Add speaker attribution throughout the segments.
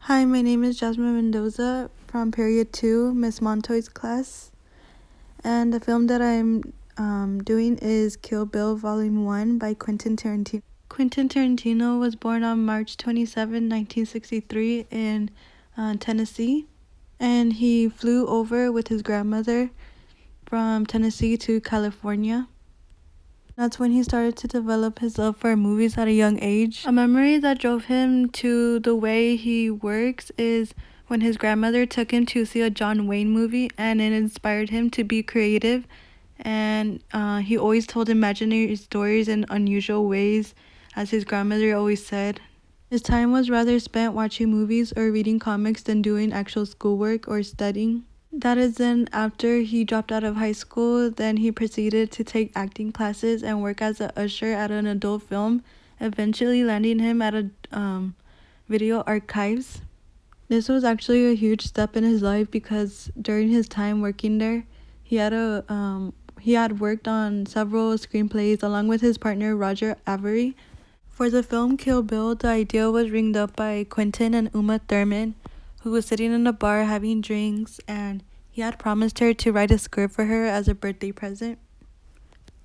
Speaker 1: Hi, my name is Jasmine Mendoza from Period 2, Miss Montoy's class. And the film that I'm doing is Kill Bill Volume 1 by Quentin Tarantino. Quentin Tarantino was born on March 27, 1963 in Tennessee. And he flew over with his grandmother from Tennessee to California. That's when he started to develop his love for movies at a young age. A memory that drove him to the way he works is when his grandmother took him to see a John Wayne movie, and it inspired him to be creative. And he always told imaginary stories in unusual ways, as his grandmother always said. His time was rather spent watching movies or reading comics than doing actual schoolwork or studying. That is then after he dropped out of high school, then he proceeded to take acting classes and work as an usher at an adult film, eventually landing him at a video archives. This was actually a huge step in his life because during his time working there, he had worked on several screenplays along with his partner Roger Avery. For the film Kill Bill, the idea was ringed up by Quentin and Uma Thurman, who was sitting in a bar having drinks, and he had promised her to write a script for her as a birthday present.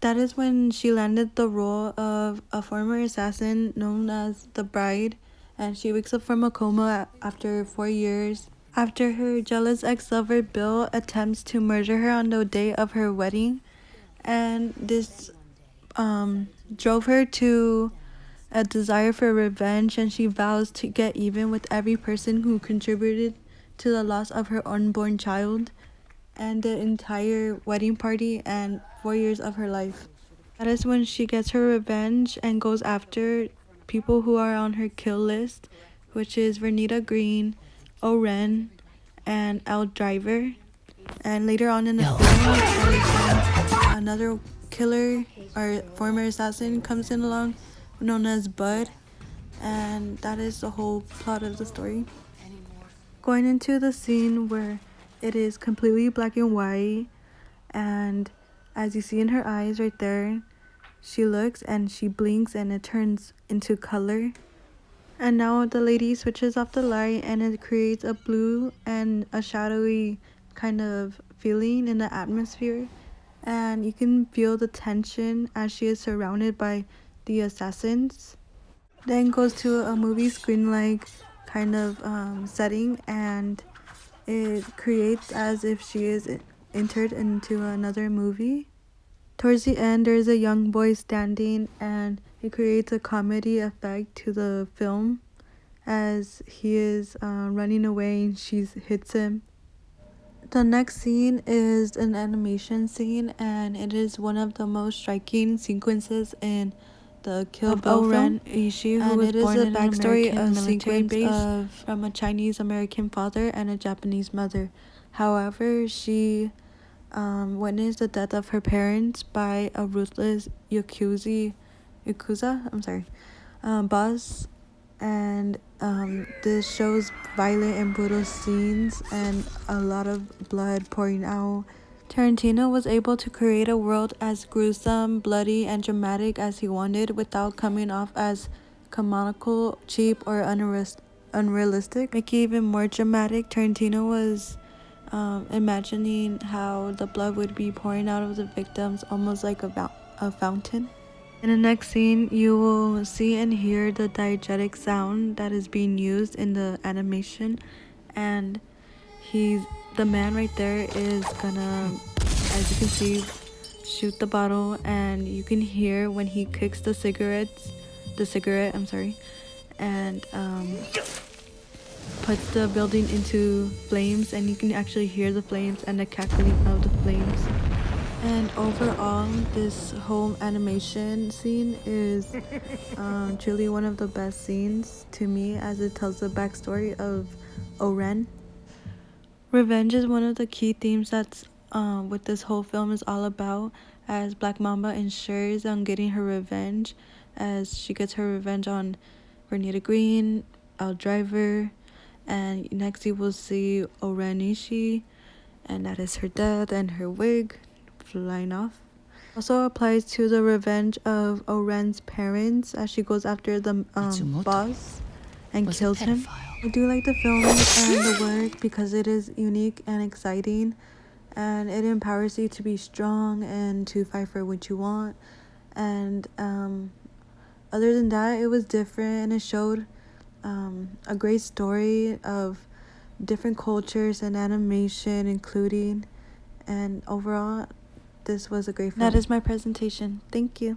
Speaker 1: That is when she landed the role of a former assassin known as the Bride, and she wakes up from a coma after 4 years. After her jealous ex-lover Bill attempts to murder her on the day of her wedding, and this drove her to a desire for revenge, and she vows to get even with every person who contributed to the loss of her unborn child and the entire wedding party and 4 years of her life. That is when she gets her revenge and goes after people who are on her kill list, which is Vernita Green, Oren, and Al Driver. And later on in the film, another killer or former assassin comes in along, known as Bud, and that is the whole plot of the story. Going into the scene where it is completely black and white, and as you see in her eyes right there, she looks and she blinks and it turns into color. And now the lady switches off the light and it creates a blue and a shadowy kind of feeling in the atmosphere, and you can feel the tension as she is surrounded by the assassins. Then goes to a movie screen like kind of setting, and it creates as if she is entered into another movie. Towards the end, there's a young boy standing, and it creates a comedy effect to the film as he is running away and she hits him. The next scene is an animation scene, and it is one of the most striking sequences in the Kill Bill film. Ishii, who was born in a backstory of sequence from a Chinese American father and a Japanese mother. However, she witnessed the death of her parents by a ruthless yakuza boss, and this shows violent and brutal scenes and a lot of blood pouring out. Tarantino was able to create a world as gruesome, bloody, and dramatic as he wanted without coming off as comical, cheap, or unrealistic. Make it even more dramatic, Tarantino was imagining how the blood would be pouring out of the victims almost like a fountain. In the next scene, you will see and hear the diegetic sound that is being used in the animation, and the man right there is gonna, as you can see, shoot the bottle, and you can hear when he kicks the cigarette, and puts the building into flames, and you can actually hear the flames and the cackling of the flames. And overall, this whole animation scene is truly one of the best scenes to me, as it tells the backstory of Oren. Revenge is one of the key themes that's what this whole film is all about, as Black Mamba ensures on getting her revenge, as she gets her revenge on Vernita Green, Al Driver, and next you will see Oren Ishii, and that is her death and her wig flying off. Also applies to the revenge of Oren's parents as she goes after the boss and kills him. I do like the film and the work because it is unique and exciting, and it empowers you to be strong and to fight for what you want. And other than that, it was different, and it showed a great story of different cultures and animation including, and overall this was a great film. That is my presentation. Thank you.